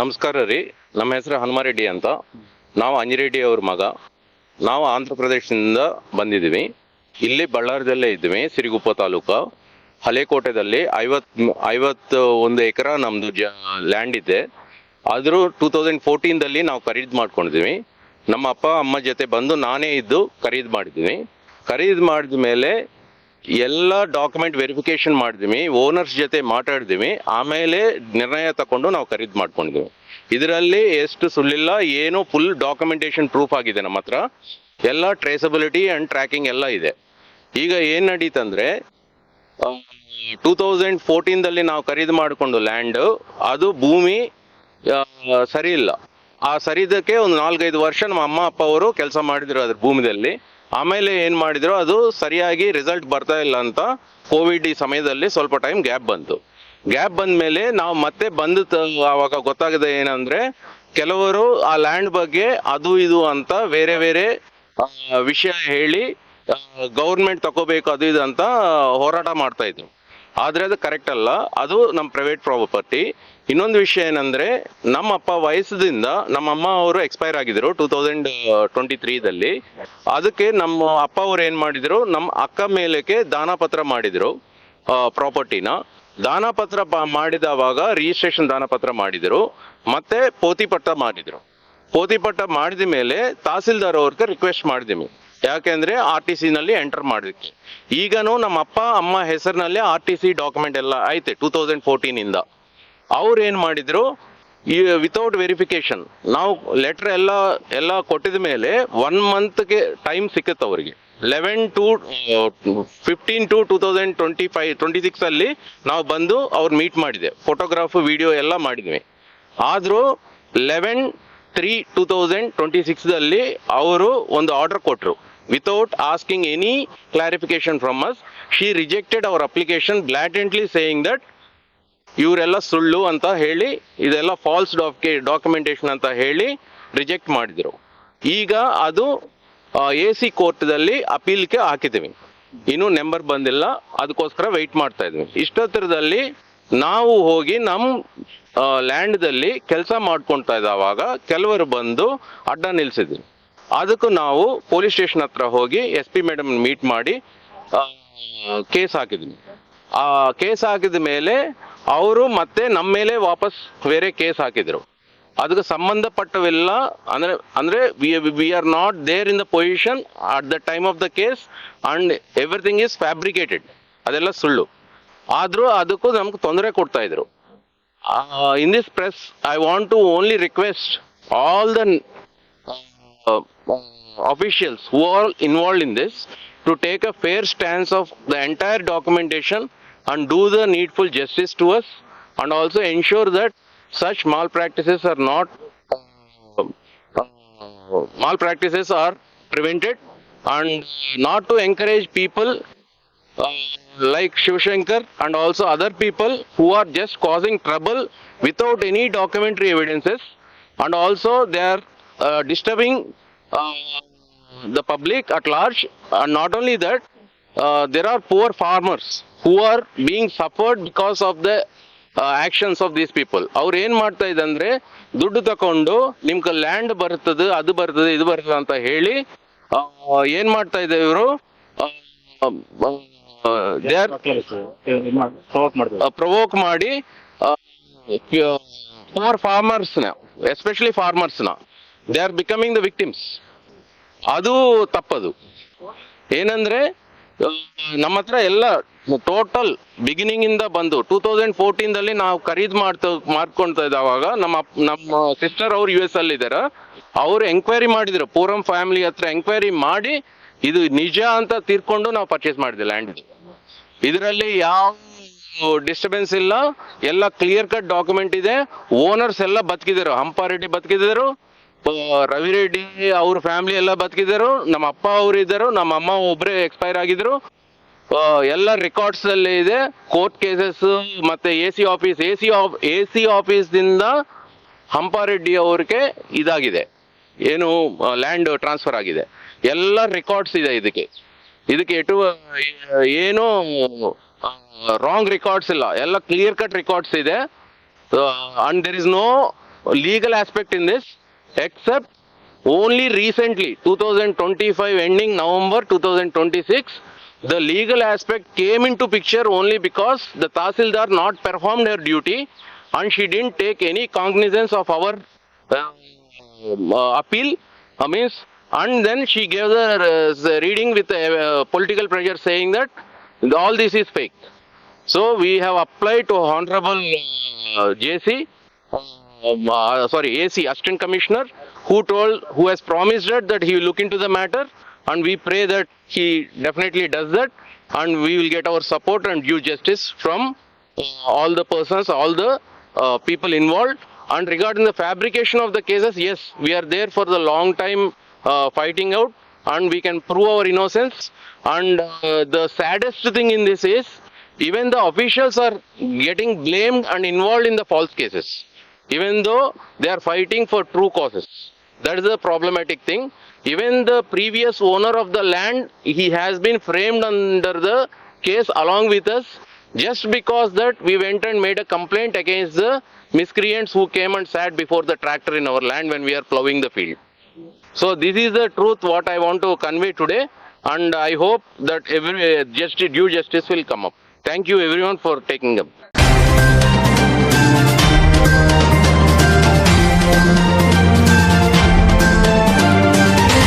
ನಮಸ್ಕಾರ ರೀ. ನಮ್ಮ ಹೆಸರು ಹನುಮಾರೆಡ್ಡಿ ಅಂತ. ನಾವು ಅಂಜಿರೆಡ್ಡಿ ಅವ್ರ ಮಗ. ನಾವು ಆಂಧ್ರ ಪ್ರದೇಶದಿಂದ ಬಂದಿದ್ದೀವಿ. ಇಲ್ಲಿ ಬಳ್ಳಾರದಲ್ಲೇ ಇದ್ದೀವಿ, ಸಿರಿಗುಪ್ಪ ತಾಲೂಕು ಹಲೇಕೋಟೆದಲ್ಲಿ 51 ಎಕರೆ ನಮ್ದು ಲ್ಯಾಂಡ್ ಇದೆ. ಆದರೂ 2014ದಲ್ಲಿ ನಾವು ಖರೀದಿ ಮಾಡ್ಕೊಂಡಿದ್ದೀವಿ. ನಮ್ಮ ಅಪ್ಪ ಅಮ್ಮ ಜೊತೆ ಬಂದು ನಾನೇ ಇದ್ದು ಖರೀದಿ ಮಾಡಿದ್ದೀನಿ. ಖರೀದಿ ಮಾಡಿದ ಮೇಲೆ ಎಲ್ಲ ಡಾಕ್ಯುಮೆಂಟ್ ವೆರಿಫಿಕೇಶನ್ ಮಾಡಿದ್ವಿ, ಓನರ್ಸ್ ಜೊತೆ ಮಾತಾಡಿದ್ವಿ, ಆಮೇಲೆ ನಿರ್ಣಯ ತಗೊಂಡು ನಾವು ಖರೀದಿ ಮಾಡ್ಕೊಂಡಿದ್ವಿ. ಇದರಲ್ಲಿ ಎಷ್ಟು ಸುಳ್ಳಿಲ್ಲ, ಏನು ಫುಲ್ ಡಾಕ್ಯುಮೆಂಟೇಶನ್ ಪ್ರೂಫ್ ಆಗಿದೆ ನಮ್ಮ ಹತ್ರ. ಎಲ್ಲ ಟ್ರೇಸಬಿಲಿಟಿ ಅಂಡ್ ಟ್ರ್ಯಾಕಿಂಗ್ ಎಲ್ಲ ಇದೆ. ಈಗ ಏನ್ ನಡೀತಂದ್ರೆ 2014ದಲ್ಲಿ ನಾವು ಖರೀದಿ ಮಾಡಿಕೊಂಡು ಲ್ಯಾಂಡ್, ಅದು ಭೂಮಿ ಸರಿ ಇಲ್ಲ. ಆ ಸರಿದಕ್ಕೆ ಒಂದು 4-5 ವರ್ಷ ನಮ್ಮ ಅಮ್ಮ ಅಪ್ಪ ಅವರು ಕೆಲಸ ಮಾಡಿದ್ರು ಅದ್ರ ಭೂಮಿದಲ್ಲಿ. ಆಮೇಲೆ ಏನ್ ಮಾಡಿದ್ರು, ಅದು ಸರಿಯಾಗಿ ರಿಸಲ್ಟ್ ಬರ್ತಾ ಇಲ್ಲ ಅಂತ ಕೋವಿಡ್ ಈ ಸಮಯದಲ್ಲಿ ಸ್ವಲ್ಪ ಟೈಮ್ ಗ್ಯಾಪ್ ಬಂತು. ಗ್ಯಾಪ್ ಬಂದ ಮೇಲೆ ನಾವು ಮತ್ತೆ ಆವಾಗ ಗೊತ್ತಾಗದೆ ಏನಂದ್ರೆ, ಕೆಲವರು ಆ ಲ್ಯಾಂಡ್ ಬಗ್ಗೆ ಅದು ಇದು ಅಂತ ಬೇರೆ ಬೇರೆ ವಿಷಯ ಹೇಳಿ ಗೌರ್ಮೆಂಟ್ ತಗೋಬೇಕು ಅದು ಇದು ಅಂತ ಹೋರಾಟ ಮಾಡ್ತಾ ಇದ್ರು. ಆದ್ರೆ ಅದು ಕರೆಕ್ಟ್ ಅಲ್ಲ, ಅದು ನಮ್ಮ ಪ್ರೈವೇಟ್ ಪ್ರಾಪರ್ಟಿ. ಇನ್ನೊಂದು ವಿಷಯ ಏನಂದ್ರೆ, ನಮ್ಮ ಅಪ್ಪ ವಯಸ್ಸದಿಂದ ನಮ್ಮ ಅಮ್ಮ ಅವರು ಎಕ್ಸ್ಪೈರ್ ಆಗಿದ್ರು 2023ದಲ್ಲಿ. ಅದಕ್ಕೆ ನಮ್ಮ ಅಪ್ಪ ಅವರು ಏನ್ ಮಾಡಿದ್ರು, ನಮ್ಮ ಅಕ್ಕ ಮೇಲಕ್ಕೆ ದಾನ ಪತ್ರ ಮಾಡಿದ್ರು ಪ್ರಾಪರ್ಟಿನ. ದಾನ ಪತ್ರ ಮಾಡಿದವಾಗ ರಿಜಿಸ್ಟ್ರೇಷನ್ ದಾನ ಪತ್ರ ಮಾಡಿದ್ರು, ಮತ್ತೆ ಪೋತಿ ಪಟ್ಟ ಮಾಡಿದ್ರು. ಪೋತಿ ಪಟ್ಟ ಮಾಡಿದ ಮೇಲೆ ತಹಸೀಲ್ದಾರ್ ಅವ್ರಿಗೆ ರಿಕ್ವೆಸ್ಟ್ ಮಾಡಿದ್ವಿ, ಯಾಕೆಂದ್ರೆ RTC ನಲ್ಲಿ ಎಂಟರ್ ಮಾಡಿದ್ವಿ. ಈಗನೂ ನಮ್ಮ ಅಪ್ಪ ಅಮ್ಮ ಹೆಸರಿನಲ್ಲಿ RTC ಡಾಕ್ಯುಮೆಂಟ್ ಎಲ್ಲ ಐತೆ 2014ಇಂದ. ಅವ್ರು ಏನ್ ಮಾಡಿದ್ರು, ವಿತೌಟ್ ವೆರಿಫಿಕೇಶನ್ ನಾವು ಲೆಟರ್ ಎಲ್ಲ ಕೊಟ್ಟಿದ ಮೇಲೆ 1 ಮಂತ್ಗೆ ಟೈಮ್ ಸಿಕ್ಕತ್ತೆ ಅವರಿಗೆ. 15/2/2025-26 ಅಲ್ಲಿ ನಾವು ಬಂದು ಅವ್ರು ಮೀಟ್ ಮಾಡಿದೆ, ಫೋಟೋಗ್ರಾಫ್ ವಿಡಿಯೋ ಎಲ್ಲ ಮಾಡಿದ್ವಿ. ಆದ್ರೂ 11/3/2026ದಲ್ಲಿ ಅವರು ಒಂದು ಆರ್ಡರ್ ಕೊಟ್ಟರು, without asking any clarification from us. She rejected our application blatantly saying that ಇವರೆಲ್ಲ ಸುಳ್ಳು ಅಂತ ಹೇಳಿ, ಇದೆಲ್ಲ ಫಾಲ್ಸ್ ಡಾಕ್ಯುಮೆಂಟೇಶನ್ ಅಂತ ಹೇಳಿ ರಿಜೆಕ್ಟ್ ಮಾಡಿದ್ರು. ಈಗ ಅದು AC ಕೋರ್ಟ್ದಲ್ಲಿ ಅಪೀಲ್ಗೆ ಹಾಕಿದ್ದೀವಿ, ಇನ್ನೂ ನಂಬರ್ ಬಂದಿಲ್ಲ, ಅದಕ್ಕೋಸ್ಕರ ವೆಯ್ಟ್ ಮಾಡ್ತಾ ಇದ್ವಿ. ಇಷ್ಟೊತ್ತರದಲ್ಲಿ ನಾವು ಹೋಗಿ ನಮ್ಮ ಲ್ಯಾಂಡ್ದಲ್ಲಿ ಕೆಲಸ ಮಾಡ್ಕೊಳ್ತಾ ಇದ್ದಾವಾಗ ಕೆಲವರು ಬಂದು ಅಡ್ಡ ನಿಲ್ಸಿದ್ರು. ಅದಕ್ಕೂ ನಾವು ಪೊಲೀಸ್ ಸ್ಟೇಷನ್ ಹತ್ರ ಹೋಗಿ SP ಮೇಡಮ್ ಮೀಟ್ ಮಾಡಿ ಕೇಸ್ ಹಾಕಿದ್ವಿ. ಆ ಕೇಸ್ ಹಾಕಿದ ಮೇಲೆ ಅವರು ಮತ್ತೆ ನಮ್ಮ ಮೇಲೆ ವಾಪಸ್ ಬೇರೆ ಕೇಸ್ ಹಾಕಿದ್ರು. ಅದಕ್ಕೆ ಸಂಬಂಧಪಟ್ಟವೆಲ್ಲ ಅಂದ್ರೆ we are not there in the position at the time of the case and everything is fabricated, ಅದೆಲ್ಲ ಸುಳ್ಳು. ಆದ್ರೂ ಅದಕ್ಕೂ ನಮ್ಗೆ ತೊಂದರೆ ಕೊಡ್ತಾ ಇದ್ರು. In this press I want to only request all the officials who are involved in this to take a fair stance of the entire documentation and do the needful justice to us, and also ensure that such malpractices are prevented, and not to encourage people like Shivashankar and also other people who are just causing trouble without any documentary evidences, and also they are disturbing the public at large. And not only that, there are poor farmers who are being suffered because of the actions of these people. ಅವ್ರು ಏನ್ ಮಾಡ್ತಾ ಇದಂದ್ರೆ, ದುಡ್ಡು ತಕೊಂಡು ನಿಮ್ಗೆ land ಬರ್ತದೆ, ಅದು ಬರ್ತದೆ, ಇದು ಬರ್ತದೆ ಅಂತ ಹೇಳಿ ಏನ್ ಮಾಡ್ತಾ ಇದ್ದಾರೆ ಇವರು, ಪ್ರವೋಕ್ ಮಾಡಿ poor farmers ನ, ಎಸ್ಪೆಷಲಿ ಫಾರ್ಮರ್ಸ್ ನ, they are becoming the victims. ಅದು ತಪ್ಪದು. ಏನಂದ್ರೆ ನಮ್ಮ ಹತ್ರ ಎಲ್ಲ ಟೋಟಲ್ ಬಿಗಿನಿಂಗ್ ಇಂದ ಬಂದು 2014ದಲ್ಲಿ ನಾವು ಖರೀದಿ ಮಾಡ್ಕೊಳ್ತಾ ಇದ್ದಾವಾಗ ನಮ್ಮ ಸಿಸ್ಟರ್ ಅವ್ರು US ಅಲ್ಲಿ ಇದಾರ. ಅವ್ರು ಎಂಕ್ವೈರಿ ಮಾಡಿದ್ರು, ಪೂರಂ ಫ್ಯಾಮಿಲಿ ಹತ್ರ ಎಂಕ್ವೈರಿ ಮಾಡಿ ಇದು ನಿಜ ಅಂತ ತೀರ್ಕೊಂಡು ನಾವು ಪರ್ಚೇಸ್ ಮಾಡಿದ್ವಿ ಲ್ಯಾಂಡ್. ಇದರಲ್ಲಿ ಯಾವ ಡಿಸ್ಟರ್ಬೆನ್ಸ್ ಇಲ್ಲ, ಎಲ್ಲ ಕ್ಲಿಯರ್ ಕಟ್ ಡಾಕ್ಯುಮೆಂಟ್ ಇದೆ. ಓನರ್ಸ್ ಎಲ್ಲ ಬದುಕಿದ್ರು, ಹಂಪಾರೆಡ್ಡಿ ಬದುಕಿದ್ರು, ರವಿರೆಡ್ಡಿ ಅವ್ರ ಫ್ಯಾಮಿಲಿ ಎಲ್ಲ ಬದುಕಿದ್ರು, ನಮ್ಮ ಅಪ್ಪ ಅವರು ಇದ್ದರು, ನಮ್ಮ ಅಮ್ಮ ಒಬ್ಬರೇ ಎಕ್ಸ್ಪೈರ್ ಆಗಿದ್ರು. ಎಲ್ಲ ರೆಕಾರ್ಡ್ಸ್ ಅಲ್ಲಿ ಇದೆ, ಕೋರ್ಟ್ ಕೇಸಸ್ ಮತ್ತೆ AC ಆಫೀಸ್ದಿಂದ ಹಂಪಾರೆಡ್ಡಿ ಅವ್ರಿಗೆ ಇದಾಗಿದೆ, ಏನು ಲ್ಯಾಂಡ್ ಟ್ರಾನ್ಸ್ಫರ್ ಆಗಿದೆ, ಎಲ್ಲ ರೆಕಾರ್ಡ್ಸ್ ಇದೆ. ಇದಕ್ಕೆ ಏನು ರಾಂಗ್ ರೆಕಾರ್ಡ್ಸ್ ಇಲ್ಲ, ಎಲ್ಲ ಕ್ಲಿಯರ್ ಕಟ್ ರೆಕಾರ್ಡ್ಸ್ ಇದೆ. And there is no legal aspect in this, except only recently, 2025 ending November 2026, the legal aspect came into picture only because the Tahsildar not performed her duty and she didn't take any cognizance of our appeal, means, and then she gave the reading with political pressure saying that all this is fake. So we have applied to Honorable JC, AC, Assistant Commissioner, who has promised that he will look into the matter, and we pray that he definitely does that, and we will get our support and due justice from all the persons, all the people involved. And regarding the fabrication of the cases, yes, we are there for the long time fighting out, and we can prove our innocence. And the saddest thing in this is, even the officials are getting blamed and involved in the false cases, even though they are fighting for true causes. That is the problematic thing. Even the previous owner of the land, he has been framed under the case along with us, just because that we went and made a complaint against the miscreants who came and sat before the tractor in our land when we are plowing the field. So this is the truth what I want to convey today, and I hope that due justice will come up. Thank you everyone for taking up.